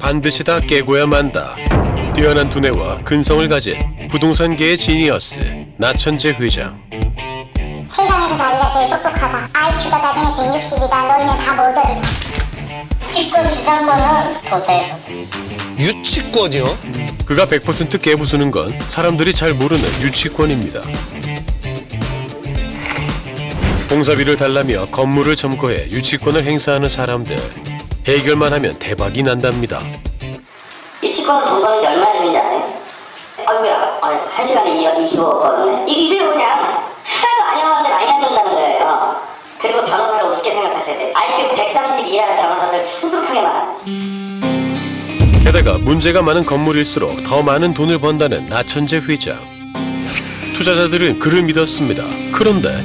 반드시 다 깨고야 만다. 뛰어난 두뇌와 근성을 가진 부동산계의 지니어스 나천재 회장. 세상에서 자기가 제일 똑똑하다. IQ가 자기는 160이다. 너희는 다 모자르다. 유치권 지상권은 도세. 유치권이요? 그가 100% 깨부수는 건 사람들이 잘 모르는 유치권입니다. 공사비를 달라며 건물을 점거해 유치권을 행사하는 사람들. 해결만 하면 대박이 난답니다. 유치권 돈 버는 게 얼마나 좋은지 아세요? 아이고야, 한 시간에 25억 버네. 이래요 그냥. 하나도 안 해봤는데 많이 남는다는 거예요. 그리고 변호사를 어떻게 생각하셔야 돼요? IQ 130 이하 변호사들 수두룩하게 많아. 게다가 문제가 많은 건물일수록 더 많은 돈을 번다는 나천재 회장. 투자자들은 그를 믿었습니다. 그런데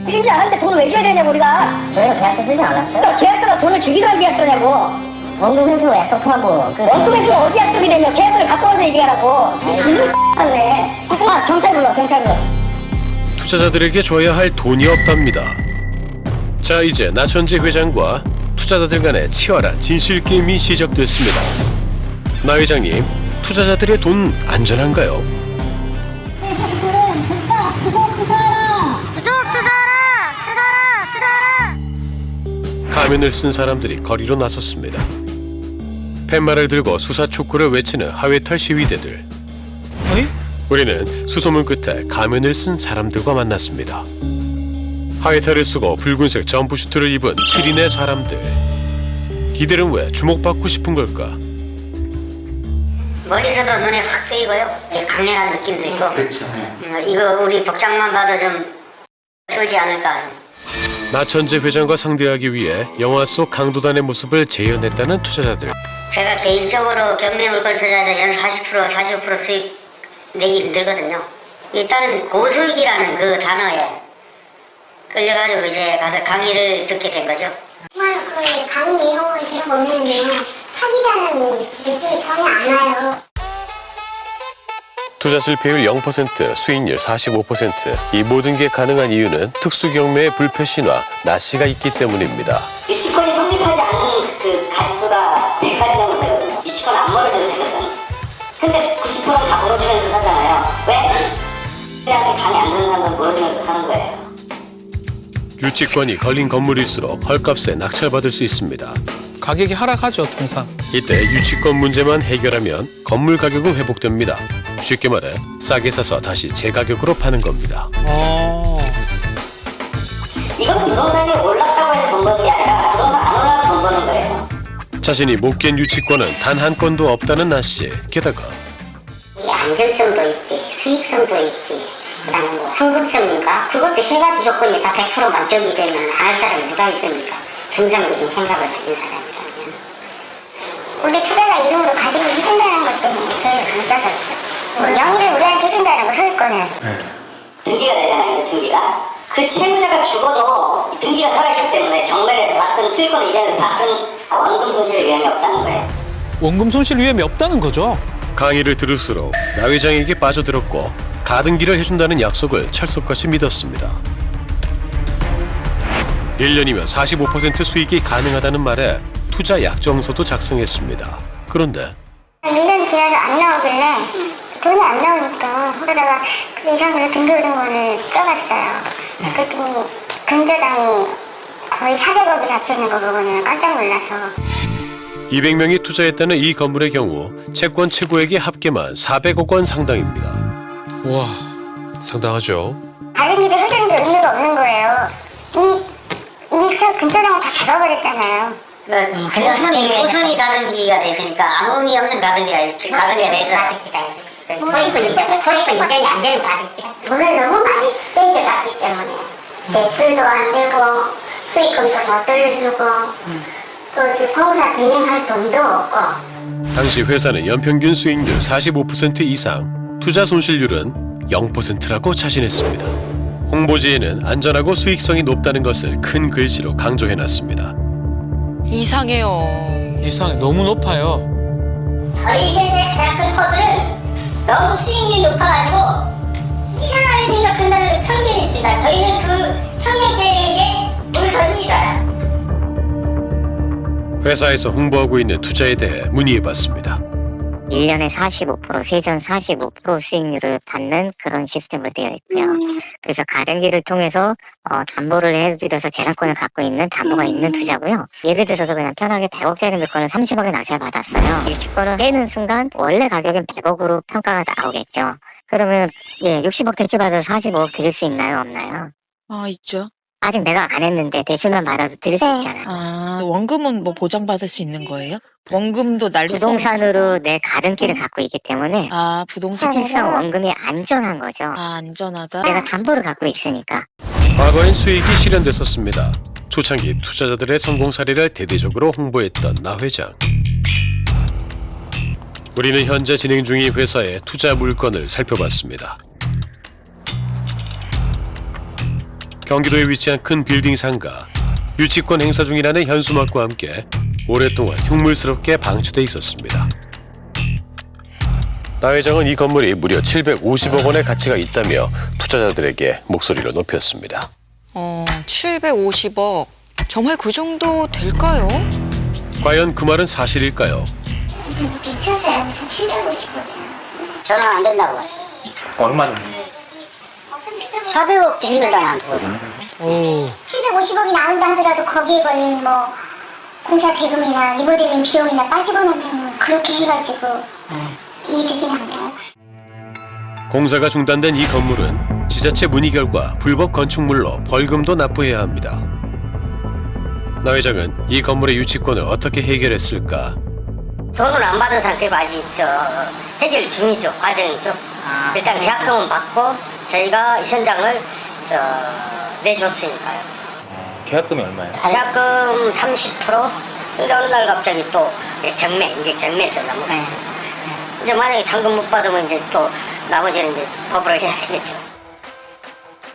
쓰지 않았는데 돈을 왜 줘야 되냐고 우리가. 저희가 계약서 쓰지 않았어요? 또 계약서가 돈을 주기로 한 계약서냐고. 원금회수 약속하고 원금회수가 어디 약속이 되냐. 계약서를 갖고 와서 얘기하라고. 질문 X네. 잠깐만 경찰 불러. 투자자들에게 줘야 할 돈이 없답니다. 자, 이제 나천재 회장과 투자자들 간의 치열한 진실 게임이 시작됐습니다. 나 회장님, 투자자들의 돈 안전한가요? 가면을 쓴 사람들이 거리로 나섰습니다. 팻말을 들고 수사 촉구를 외치는 하회탈 시위대들. 어이? 우리는 수소문 끝에 가면을 쓴 사람들과 만났습니다. 하회탈을 쓰고 붉은색 점프슈트를 입은 7인의 사람들. 이들은 왜 주목받고 싶은 걸까? 멀리서도 눈에 확 띄고요. 강렬한 느낌도 있고. 그렇죠. 이거 우리 복장만 봐도 좀 쫄지 않을까. 나천재 회장과 상대하기 위해 영화 속 강도단의 모습을 재현했다는 투자자들. 제가 개인적으로 경매 물건 투자에서 연 40%, 45% 수익 내기 힘들거든요. 일단은 고수익이라는 그 단어에 끌려가지고 이제 가서 강의를 듣게 된 거죠. 정말 그 강의 내용을 들어보면요. 사기라는 느낌이 전혀 안 와요. 투자 실패율 0%, 수익률 45%. 이 모든 게 가능한 이유는 특수경매의 불패신화, 나시가 있기 때문입니다. 유치권이 성립하지 않은 그 가지수가 100가지 정도 되거든요. 유치권 안 물어줘도 되거든. 근데 90%는 다 물어주면서 사잖아요. 왜? 우리한테 강의 안 듣는 사람은 물어주면서 사는 거예요. 유치권이 걸린 건물일수록 헐값에 낙찰받을 수 있습니다. 가격이 하락하죠, 통상. 이때 유치권 문제만 해결하면 건물 가격은 회복됩니다. 쉽게 말해 싸게 사서 다시 제 가격으로 파는 겁니다. 이건 부동산이 올랐다고 해서 돈 버는 게 아니라 부동산 안 올라서 돈 버는 거예요. 자신이 못 깬 유치권은 단 한 건도 없다는 나씨. 게다가 이게 안전성도 있지, 수익성도 있지, 그다음에 뭐 상품성인가? 그것도 세 가지 조건이 다 100% 만족이 되면 안 할 사람이 누가 있습니까? 정상적인 생각을 가진 사람이라면. 우리 투자자 이름으로 가지고 해준다는 것 때문에 저희가 못 따졌죠. 명의를 우리한테 해준다는 거 소유권을. 등기가 되잖아요, 등기가. 그 채무자가 죽어도 등기가 살아있기 때문에 경매에서 받든 수익권을 이전해서 받든 원금 손실 위험이 없다는 거예요. 원금 손실 위험이 없다는 거죠? 강의를 들을수록 나 회장에게 빠져들었고 가등기를 해준다는 약속을 철석같이 믿었습니다. 1년이면 45% 수익이 가능하다는 말에 투자 약정서도 작성했습니다. 그런데 1년 지나서 안 나오길래 돈이 안 나오니까 그러다가 그 이상으로 등기부등본을 떠봤어요. 그랬더니 근저당이 거의 400억이 잡혀있는 거 보고는 깜짝 놀라서 200명이 투자했다는 이 건물의 경우 채권 최고액이 합계만 400억 원 상당입니다. 우와, 상당하죠. 다른 일을 해주는 게 의미가 없는 거예요. 이미 저 근저당을 다 잡아버렸잖아요. 우선이 가등기가 됐으니까 아무 의미 없는 가등기가 됐어. 소유권 이전이 안 되는 가등기라. 돈을 너무 많이 땡겨갔기 때문에 대출도 안 되고 수익금도 못 돌려주고 또 이제 공사 진행할 돈도 없고. 당시 회사는 연평균 수익률 45% 이상, 투자 손실률은 0%라고 자신했습니다. 홍보지에는 안전하고 수익성이 높다는 것을 큰 글씨로 강조해놨습니다. 이상해요. 이상해, 너무 높아요. 저희 회사의 가장 큰 허들은 너무 수익률이 높아가지고 이상하게 생각한다는 그 편견이 있습니다. 저희는 그 편견 깨는 게 오늘 저입니다. 회사에서 홍보하고 있는 투자에 대해 문의해봤습니다. 1년에 45%, 세전 45% 수익률을 받는 그런 시스템으로 되어 있고요. 그래서 가등기를 통해서 담보를 해드려서 재산권을 갖고 있는 담보가 있는 투자고요. 예를 들어서 그냥 편하게 100억짜리 물건을 30억에 낙찰 받았어요. 일치권을 떼는 순간 원래 가격은 100억으로 평가가 나오겠죠. 그러면 60억 대출 받아서 45억 드릴 수 있나요? 없나요? 있죠. 아직 내가 안 했는데 대출만 받아도 드릴 수 있잖아요. 원금은 뭐 보장받을 수 있는 거예요? 원금도 날리성. 부동산으로 내 가등기를 갖고 있기 때문에 부동산. 사실상 원금이 안전한 거죠. 안전하다. 내가 담보를 갖고 있으니까. 과거엔 수익이 실현됐었습니다. 초창기 투자자들의 성공 사례를 대대적으로 홍보했던 나 회장. 우리는 현재 진행 중인 회사의 투자 물건을 살펴봤습니다. 경기도에 위치한 큰 빌딩 상가, 유치권 행사 중이라는 현수막과 함께 오랫동안 흉물스럽게 방치돼 있었습니다. 나 회장은 이 건물이 무려 750억 원의 가치가 있다며 투자자들에게 목소리를 높였습니다. 750억. 정말 그 정도 될까요? 과연 그 말은 사실일까요? 미쳤어요. 무슨 750억이야. 저는 안 된다고 봐요. 얼마 정도? 400억 힘들다 나한테. 750억이 나온다 하더라도 거기에 걸린 뭐 공사 대금이나 리모델링 비용이나 빠지고 나면 그렇게 해가지고 이득이 남나요? 공사가 중단된 이 건물은 지자체 문의 결과 불법 건축물로 벌금도 납부해야 합니다. 나 회장은 이 건물의 유치권을 어떻게 해결했을까? 돈을 안 받은 상태가 아직 해결 중이죠. 과정이죠. 일단 계약금은 받고 저희가 현장을 내줬으니까요. 계약금이 얼마예요? 계약금 30%. 근데 어느 날 갑자기 또 경매 좀 넘어갔어요. 이제 만약에 잔금 못 받으면 이제 또 나머지는 이제 법으로 해야 되겠죠.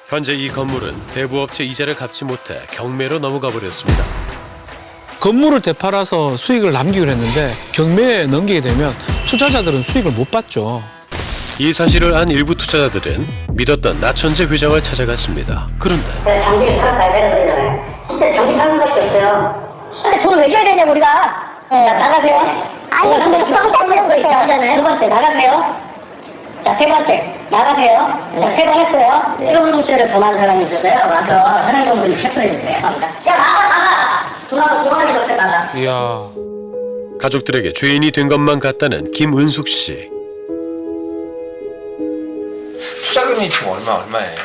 현재 이 건물은 대부업체 이자를 갚지 못해 경매로 넘어가 버렸습니다. 건물을 되팔아서 수익을 남기기로 했는데 경매에 넘기게 되면 투자자들은 수익을 못 받죠. 이 사실을 안 일부 투자자들은 믿었던 나천재 회장을 찾아갔습니다. 그런데 제가 장비를 팔아야 되잖아요. 진짜 장비 파는 수밖에 없어요. 근데 돈을 왜 줘야 되냐 우리가? 나가세요. 아니 근데 깜짝 놀란 거 있잖아요. 두 번째 나가세요. 자, 세 번째 나가세요. 자, 세 번 했어요. 1번째를 범한 사람이 있었어요. 와서 현행정부를 체포해주세요. 야 나가. 도망을 줬어 나가. 이야. 가족들에게 죄인이 된 것만 같다는 김은숙 씨. 투자금이 지금 얼마예요?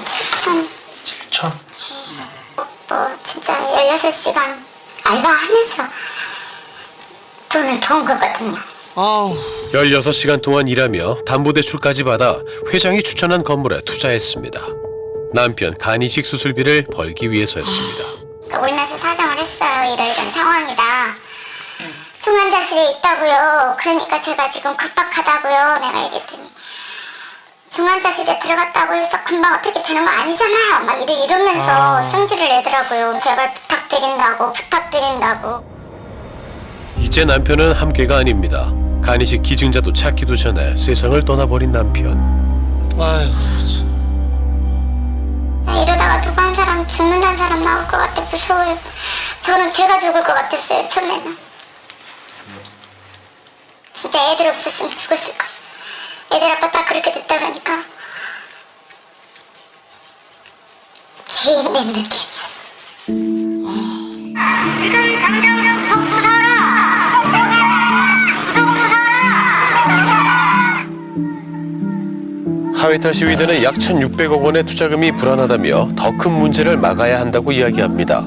7천. 7천? 뭐 진짜 16시간 알바하면서 돈을 번 거거든요. 16시간 동안 일하며 담보대출까지 받아 회장이 추천한 건물에 투자했습니다. 남편 간이식 수술비를 벌기 위해서였습니다. 올면서 사정을 했어요. 이런 상황이다. 중환자실에 있다고요. 그러니까 제가 지금 급박하다고요. 내가 얘기했더니 중환자실에 들어갔다고 해서 금방 어떻게 되는 거 아니잖아요. 막 이러면서 성질을 내더라고요. 제발 부탁드린다고. 이제 남편은 함께가 아닙니다. 간이식 기증자도 찾기도 전에 세상을 떠나버린 남편. 아휴. 이러다가 누구 한 사람 죽는다는 사람 나올 것 같아. 무서워요. 저는 제가 죽을 것 같았어요. 처음에는. 진짜 애들 없었으면 죽었을 거예요. 애들 아빠 딱 그렇게 됐다 그러니까 제일 맨 느낌. 지금 당장 속수 사라! 속수 사라! 하회탈 시위대는 약 1,600억 원의 투자금이 불안하다며 더 큰 문제를 막아야 한다고 이야기합니다.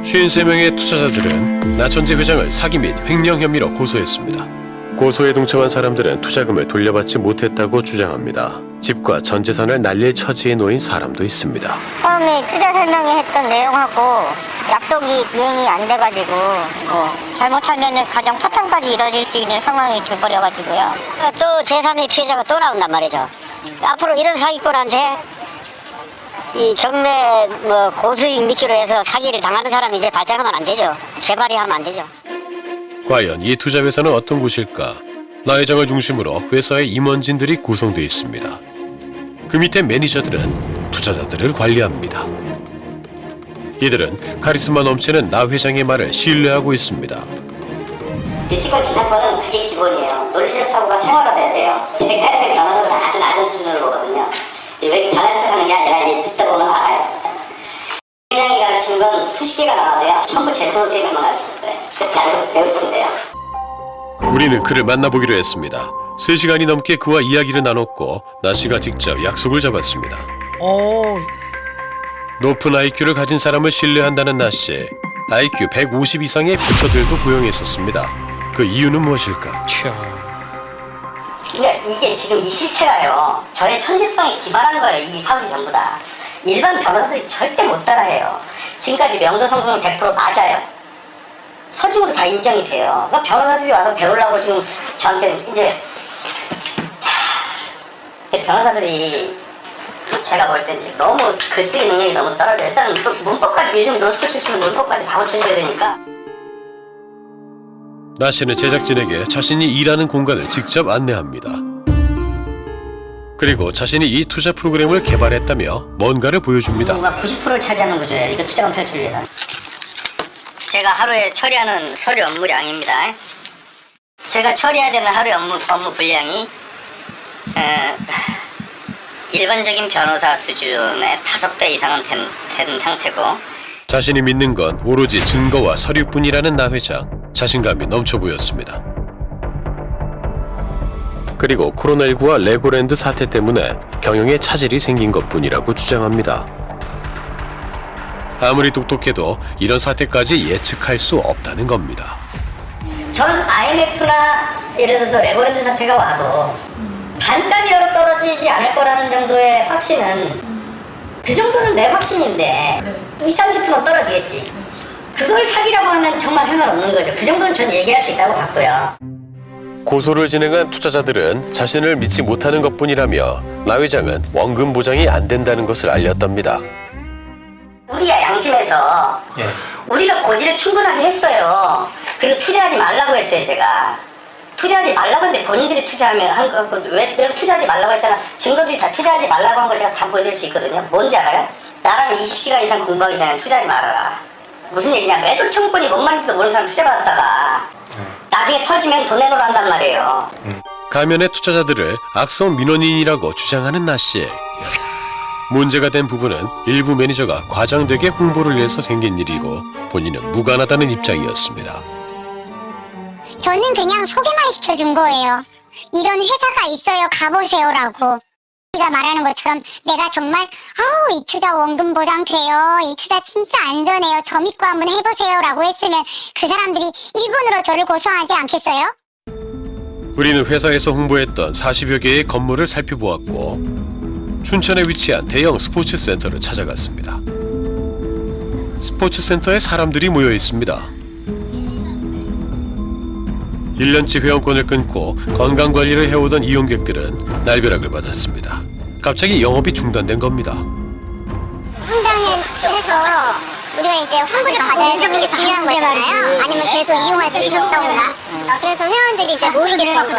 53명의 투자자들은 나천재 회장을 사기 및 횡령 혐의로 고소했습니다. 고소에 동참한 사람들은 투자금을 돌려받지 못했다고 주장합니다. 집과 전 재산을 날릴 처지에 놓인 사람도 있습니다. 처음에 투자 설명회 했던 내용하고 약속이 이행이 안 돼가지고 잘못하면 가정 파탄까지 이뤄질 수 있는 상황이 돼버려가지고요. 또 제3의 피해자가 또 나온단 말이죠. 앞으로 이런 사기꾼한테 이 경매 고수익 미끼로 해서 사기를 당하는 사람이 이제 발생하면 안 되죠. 재발이 하면 안 되죠. 과연 이 투자회사는 어떤 곳일까? 나 회장을 중심으로 회사의 임원진들이 구성되어 있습니다. 그 밑에 매니저들은 투자자들을 관리합니다. 이들은 카리스마 넘치는 나 회장의 말을 신뢰하고 있습니다. 유치권 지상권은 그게 기본이에요. 논리적 사고가 생활화돼야 돼요. 제가 해외 변호사들 아주 낮은 수준으로 보거든요. 왜 이렇게 잘난 척하는 게 아니라 이제 듣다 보면 알아요. 회장이 가르치는 건 수십 개가 나와도요. 전부 제 돈을 때문에 가르치는 거예요. 그렇게 알고 배우시면 돼요. 우리는 그를 만나보기로 했습니다. 3시간이 넘게 그와 이야기를 나눴고 나 씨가 직접 약속을 잡았습니다. 높은 IQ를 가진 사람을 신뢰한다는 나 씨. IQ 150 이상의 비서들도 고용했었습니다. 그 이유는 무엇일까? 그러니까 이게 지금 이 실체가요. 저의 천재성에 기반한 거예요. 이 사업이 전부 다. 일반 변호사들이 절대 못 따라해요. 지금까지 명도 성분은 100% 맞아요. 서적으로 다 인정이 돼요. 그러니까 변호사들이 와서 배우려고 지금 저한테 이제 변호사들이 제가 볼 때 너무 글쓰기 능력이 너무 떨어져요. 일단 문법까지 요즘 노스쿨 출신 문법까지 다 고쳐줘야 되니까. 나 씨는 제작진에게 자신이 일하는 공간을 직접 안내합니다. 그리고 자신이 이 투자 프로그램을 개발했다며 뭔가를 보여줍니다. 90%를 차지하는 구조예요. 이거 투자금 탈출 위해서. 제가 하루에 처리하는 서류 업무량입니다. 제가 처리해야 되는 하루의 업무 분량이 일반적인 변호사 수준의 5배 이상은 된 상태고, 자신이 믿는 건 오로지 증거와 서류뿐이라는 나 회장. 자신감이 넘쳐 보였습니다. 그리고 코로나19와 레고랜드 사태 때문에 경영에 차질이 생긴 것뿐이라고 주장합니다. 아무리 똑똑해도 이런 사태까지 예측할 수 없다는 겁니다. 저는 IMF나 예를 들어서 레고랜드 사태가 와도 단단히라도 떨어지지 않을 거라는 정도의 확신은, 그 정도는 내 확신인데 20-30% 떨어지겠지. 그걸 사기라고 하면 정말 할 말 없는 거죠. 그 정도는 전 얘기할 수 있다고 봤고요. 고소를 진행한 투자자들은 자신을 믿지 못하는 것뿐이라며 나 회장은 원금 보장이 안 된다는 것을 알렸답니다. 우리가 양심해서 우리가 고지를 충분하게 했어요. 그리고 투자하지 말라고 했어요. 제가 투자하지 말라고 했는데 본인들이 투자하면 왜 내가 투자하지 말라고 했잖아. 증거들이 다 투자하지 말라고 한 거 제가 다 보여드릴 수 있거든요. 뭔지 알아요? 나랑 20시간 이상 공부하기 전에 투자하지 말아라. 무슨 얘기냐. 매도 청구권이 뭔 말인지도 모르는 사람 투자받았다가 나중에 터지면 돈 내놓으라 한단 말이에요. 가면의 투자자들을 악성 민원인이라고 주장하는 나 씨. 문제가 된 부분은 일부 매니저가 과장되게 홍보를 위해서 생긴 일이고 본인은 무관하다는 입장이었습니다. 저는 그냥 소개만 시켜준 거예요. 이런 회사가 있어요. 가보세요라고. 우리가 말하는 것처럼 내가 정말 이 투자 원금 보장 돼요. 이 투자 진짜 안전해요. 저 믿고 한번 해보세요라고 했으면 그 사람들이 일본으로 저를 고소하지 않겠어요? 우리는 회사에서 홍보했던 40여 개의 건물을 살펴보았고 춘천에 위치한 대형 스포츠 센터를 찾아갔습니다. 스포츠 센터에 사람들이 모여 있습니다. 1년치 회원권을 끊고 건강관리를 해오던 이용객들은 날벼락을 맞았습니다. 갑자기 영업이 중단된 겁니다. 상담해서 우리가 이제 환불을 받아야 되는 게 중요한 거잖아요. 아니면 계속 이용할 수 있었다거나. 그래서 회원들이 이제 모이기를 하고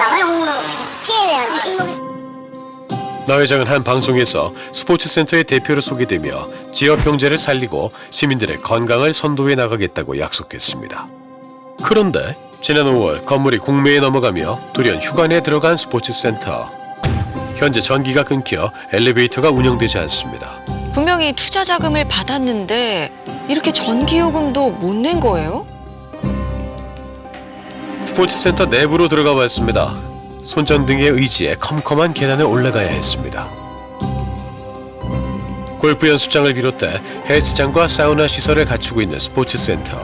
피해 회원. 나 회장은 한 방송에서 스포츠 센터의 대표로 소개되며 지역 경제를 살리고 시민들의 건강을 선도해 나가겠다고 약속했습니다. 그런데 지난 5월 건물이 공매에 넘어가며 돌연 휴관에 들어간 스포츠 센터. 현재 전기가 끊겨 엘리베이터가 운영되지 않습니다. 분명히 투자 자금을 받았는데 이렇게 전기요금도 못 낸 거예요? 스포츠 센터 내부로 들어가 봤습니다. 손전등의 의지에 컴컴한 계단을 올라가야 했습니다. 골프 연습장을 비롯해 헬스장과 사우나 시설을 갖추고 있는 스포츠 센터.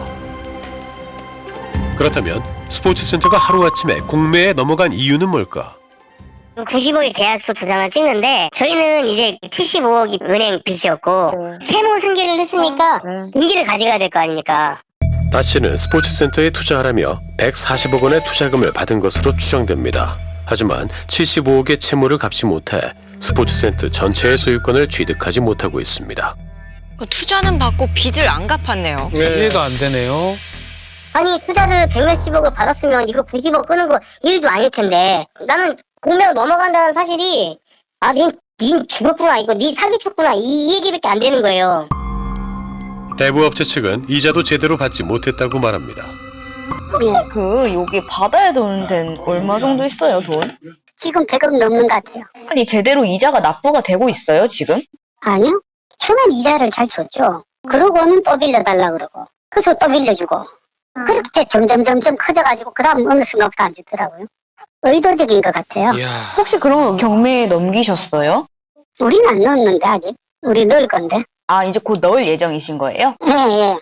그렇다면 스포츠 센터가 하루아침에 공매에 넘어간 이유는 뭘까? 90억의 계약서 도장을 찍는데 저희는 이제 75억이 은행 빚이었고 채무 승계를 했으니까 등기를 가져가야 될 거 아닙니까? 나 씨는 스포츠 센터에 투자하라며 140억 원의 투자금을 받은 것으로 추정됩니다. 하지만 75억의 채무를 갚지 못해 스포츠 센터 전체의 소유권을 취득하지 못하고 있습니다. 투자는 받고 빚을 안 갚았네요. 이해가 안 되네요. 아니 투자를 100몇십억을 받았으면 이거 90억 끄는 거 일도 아닐 텐데 나는 공매로 넘어간다는 사실이 닌 죽었구나 이거 니 사기쳤구나 이 얘기밖에 안 되는 거예요. 대부업체 측은 이자도 제대로 받지 못했다고 말합니다. 여기 받아야 되는 데는 얼마 정도 있어요, 돈? 지금 100억 넘는 것 같아요. 아니, 제대로 이자가 납부가 되고 있어요, 지금? 아니요. 처음엔 이자를 잘 줬죠. 그러고는 또 빌려달라 그러고. 그래서 또 빌려주고. 그렇게 점점 커져가지고 그 다음 어느 순간부터 안 주더라고요. 의도적인 것 같아요. 이야. 혹시 그럼 경매에 넘기셨어요? 우리는 안 넣었는데 아직. 우리 넣을 건데. 아, 이제 곧 넣을 예정이신 거예요? 예.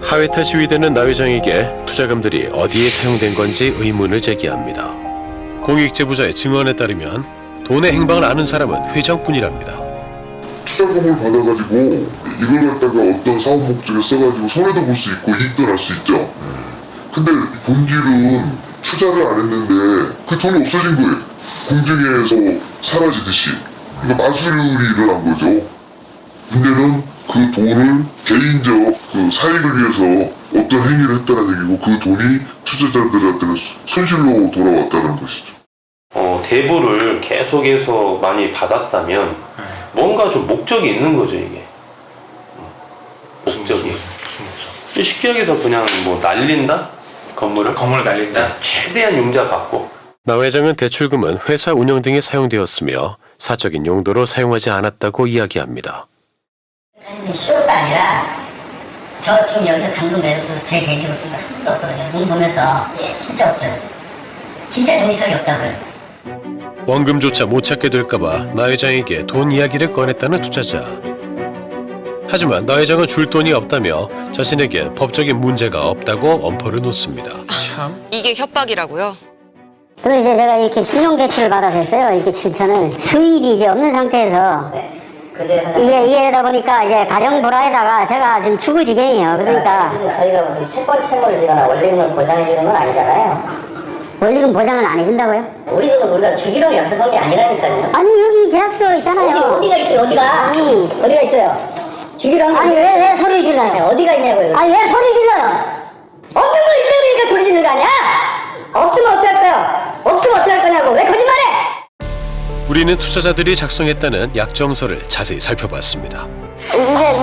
하회타 시위대는 나 회장에게 투자금들이 어디에 사용된 건지 의문을 제기합니다. 공익제보자의 증언에 따르면 돈의 행방을 아는 사람은 회장뿐이랍니다. 투자금을 받아가지고 이걸 갖다가 어떤 사업 목적에 써가지고 손해도 볼 수 있고 이익도 날 수 있죠. 근데 본질은 투자를 안 했는데 그 돈이 없어진 거예요. 공중에서 사라지듯이. 그러니까 마술을 한 거죠. 문제는 그 돈을 개인적 그 사익을 위해서 어떤 행위를 했다는 얘기고 그 돈이 투자자들한테는 손실로 돌아왔다는 것이죠. 대부를 계속해서 많이 받았다면 뭔가 좀 목적이 있는 거죠, 이게. 목적이. 무슨 목적? 쉽게 얘기해서 그냥 뭐 날린다? 건물을 날린다? 최대한 융자 받고. 나 회장은 대출금은 회사 운영 등에 사용되었으며 사적인 용도로 사용하지 않았다고 이야기합니다. 쇼가 아니라 저 지금 여기서 당근 매도 제 개인적으로 쓴 거 한 번도 없거든요. 눈 보면서 진짜 없어요. 진짜 정직하게 없다고요. 원금조차 못 찾게 될까봐 나 회장에게 돈 이야기를 꺼냈다는 투자자. 하지만 나 회장은 줄 돈이 없다며 자신에겐 법적인 문제가 없다고 엄포를 놓습니다. 참. 이게 협박이라고요? 그래서 이제 제가 이렇게 신용대출을 받아서 했어요. 이렇게 7천을. 수입이 이제 없는 상태에서. 이게다 보니까 이제 가정불화에다가 제가 지금 죽을 지경이에요. 그러니까. 저희가 무슨 채권 채무를 주거나 원리금을 보장해 주는 건 아니잖아요. 원리금 보장은 안 해준다고요? 우리 돈은 우리가 주기로 약속한 게 아니라니까요. 아니 여기 계약서 있잖아요. 어디가 있어요? 어디가? 아니. 어디가 있어요? 주기로 한 거. 아니 왜 소리 질러요? 어디가 있냐고요? 아니 왜 소리 질러요? 어떤 걸 있으니까 소리 지르는 거 아니야? 없으면 어떡할 거야? 없으면 어떡할 거냐고. 왜 거짓말해? 우리는 투자자들이 작성했다는 약정서를 자세히 살펴봤습니다.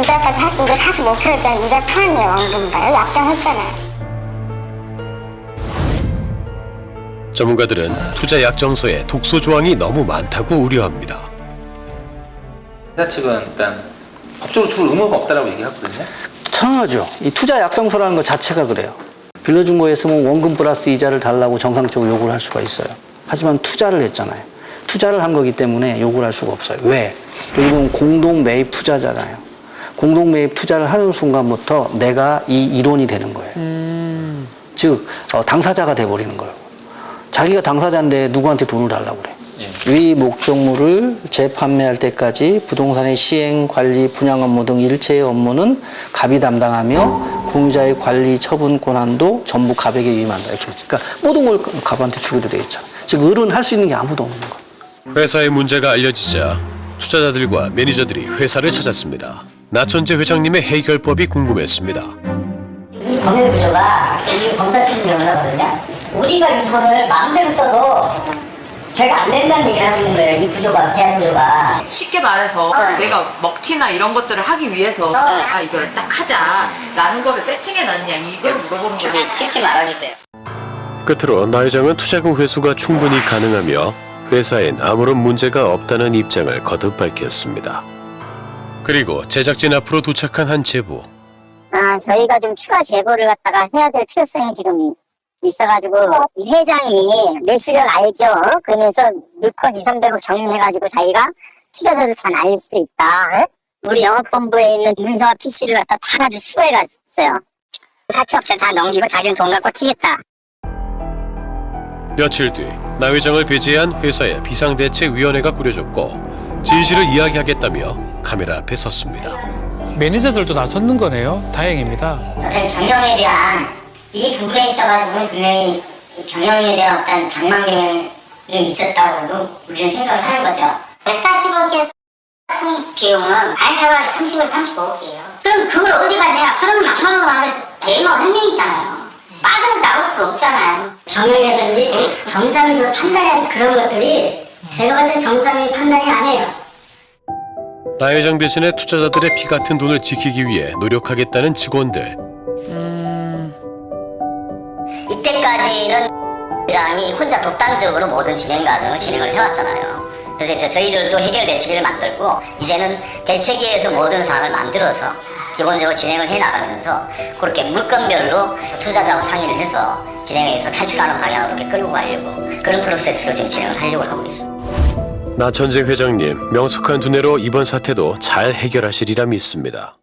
이자까지 할 때 45%짜리 이자 포함이에요. 원금가요? 약정했잖아요. 전문가들은 투자 약정서에 독소 조항이 너무 많다고 우려합니다. 회사 측은 일단 법적으로 줄 의무가 없다라고 얘기하거든요. 당연하죠. 이 투자 약정서라는 것 자체가 그래요. 빌려준 거에 있으면 원금 플러스 이자를 달라고 정상적으로 요구를 할 수가 있어요. 하지만 투자를 했잖아요. 투자를 한 거기 때문에 요구를 할 수가 없어요. 왜? 여기는 공동 매입 투자잖아요. 공동 매입 투자를 하는 순간부터 내가 이 일원이 되는 거예요. 즉 당사자가 돼버리는 거예요. 자기가 당사자인데 누구한테 돈을 달라고 그래. 위 목적물을 재판매할 때까지 부동산의 시행, 관리, 분양 업무 등 일체의 업무는 갑이 담당하며 공유자의 관리, 처분 권한도 전부 갑에게 위임한다. 이렇게 그러니까 모든 걸 갑한테 주기로 돼 있잖아. 즉 을은 할 수 있는 게 아무도 없는 거야. 회사의 문제가 알려지자 투자자들과 매니저들이 회사를 찾았습니다. 나천재 회장님의 해결법이 궁금했습니다. 이 법률 구조가 이 검사 출신 변호사거든요. 우리가 이 돈을 마음대로 써도 죄가 안 된다는 얘기를 하고 있는 거예요. 이 구조가, 계약 구조가. 쉽게 말해서 내가 먹튀나 이런 것들을 하기 위해서 이거를 딱 하자라는 거를 세팅해 놨냐 이걸 물어보는 거예요. 찍지 말아주세요. 끝으로 나 회장은 투자금 회수가 충분히 가능하며 회사엔 아무런 문제가 없다는 입장을 거듭 밝혔습니다. 그리고 제작진 앞으로 도착한 한 제보. 저희가 좀 추가 제보를 갖다가 해야 될 필요성이 지금 있어가지고 이 회장이 매수력 알죠? 그러면서 물건 2,300억 정리해가지고 자기가 투자자들 다 날릴 수도 있다. 우리 영업본부에 있는 문서와 PC를 갖다 다 가지고 수거해갔어요. 사채업체 다 넘기고 자기는 돈 갖고 튀겠다. 며칠 뒤 나 회장을 배제한 회사의 비상대책위원회가 꾸려졌고 진실을 이야기하겠다며 카메라 앞에 섰습니다. 매니저들도 나섰는 거네요. 다행입니다. 어떤 경영에 대한 이 부분에 있어가지고는 분명히 경영에 대한 어떤 방망경이 있었다고도 우리는 생각을 하는 거죠. 140억에서 총 비용은 안사가 30억, 35억이에요. 그럼 그걸 어디 갔냐? 그러면 막말로 말해서 대마 횡령이잖아요. 빠져서 나올 수가 없잖아요. 경영이라든지 정상이 판단해야 될 그런 것들이 제가 봤을 때 정상이 판단이 아니에요. 나 회장 대신에 투자자들의 피 같은 돈을 지키기 위해 노력하겠다는 직원들. 이때까지는 회장이 혼자 독단적으로 모든 진행 과정을 진행을 해왔잖아요. 그래서 이제 저희들도 해결 대책을 만들고 이제는 대책위에서 모든 사항을 만들어서 기본적으로 진행을 해나가면서 그렇게 물건별로 투자자하고 상의를 해서 진행해서 탈출하는 방향으로 이렇게 끌고 가려고 그런 프로세스를 지금 진행을 하려고 하고 있습니다. 나천재 회장님, 명석한 두뇌로 이번 사태도 잘 해결하시리라 믿습니다.